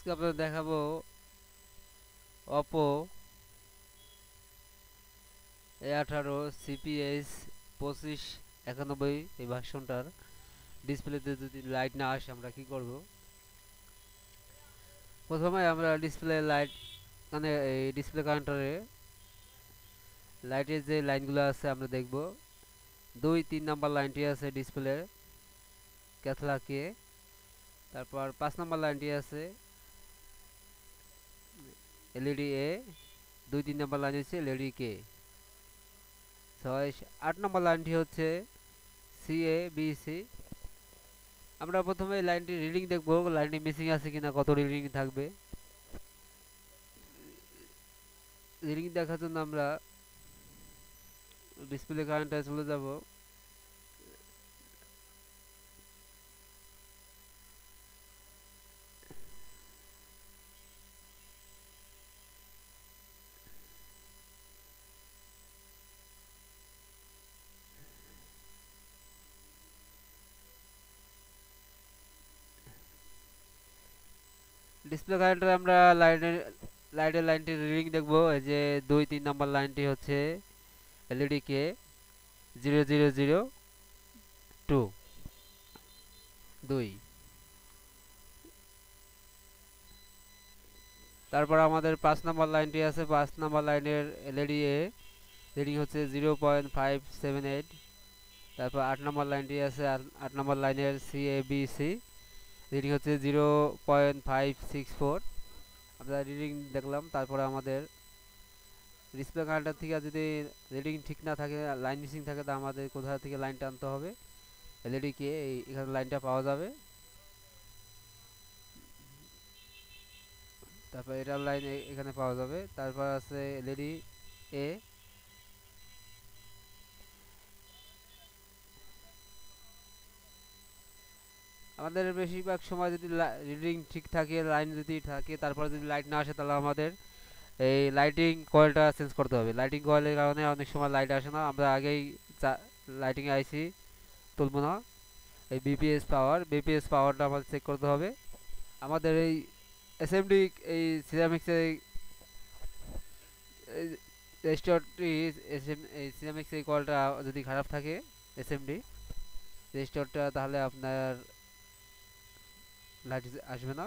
আজকে আপনাদের দেখাবো Oppo A18 CPS 2591 এই ভার্সনটার ডিসপ্লেতে যদি লাইট না আসে আমরা কি করব। প্রথমে আমরা ডিসপ্লে লাইট মানে এই ডিসপ্লে কাউন্টারে লাইটের যে লাইনগুলো আছে আমরা দেখব। 2-3 নাম্বার লাইনটি আছে ডিসপ্লে ক্যাথলাকে, তারপর 5 নাম্বার লাইনটি আছে এলইডি এ, 2-3 নাম্বার লাইন হচ্ছে এলইডি কে, 8 নম্বর লাইনটি হচ্ছে সিএবিসি। আমরা প্রথমে লাইনটি রিডিং দেখব, লাইনটি মিসিং আছে কিনা, কত রিডিং থাকবে। রিডিং দেখার জন্য আমরা ডিসপ্লে কারেন্টে চলে যাব। ডিসপ্লে কারেন্টে আমরা লাইটের লাইনটি রিডিং দেখব। এই যে 2-3 নাম্বার লাইনটি হচ্ছে এলইডি কে 0002 2। তারপর আমাদের 5 নাম্বার লাইনটি আছে, 5 নাম্বার লাইনের এলইডি এ রিডিং হচ্ছে 0.578। তারপর 8 নম্বর লাইনটি আছে, 8 নম্বর লাইনের সিএবিসি রিডিং হচ্ছে 0.564। আমরা রিডিং দেখলাম। তারপরে আমাদের ডিসপ্লে কারেন্টার থেকে যদি রিডিং ঠিক না থাকে, লাইন মিসিং থাকে, তা আমাদের কোথা থেকে লাইনটা আনতে হবে। এলইডি কে এখানে লাইনটা পাওয়া যাবে। তারপর এটার লাইন এখানে পাওয়া যাবে। তারপর আছে এলইডি এ। আমাদের বেশিরভাগ সময় যদি রিডিং ঠিক থাকে, লাইন যদি থাকে, তারপর যদি লাইট না আসে, তাহলে আমাদের এই লাইটিং কয়েলটা চেঞ্জ করতে হবে। লাইটিং কয়েলের কারণে অনেক সময় লাইট আসে না। আমরা আগেই লাইটিং আইসি তুলব না। এই বিপিএস পাওয়ারটা আমাদের চেক করতে হবে। আমাদের এই এসএমডি এই সিরামিক্সের রেজিস্টারটি এই সিরামিক্স এই কয়েলটা যদি খারাপ থাকে, এসএমডি রেজিস্টারটা, তাহলে আপনার লাইট আসবে না।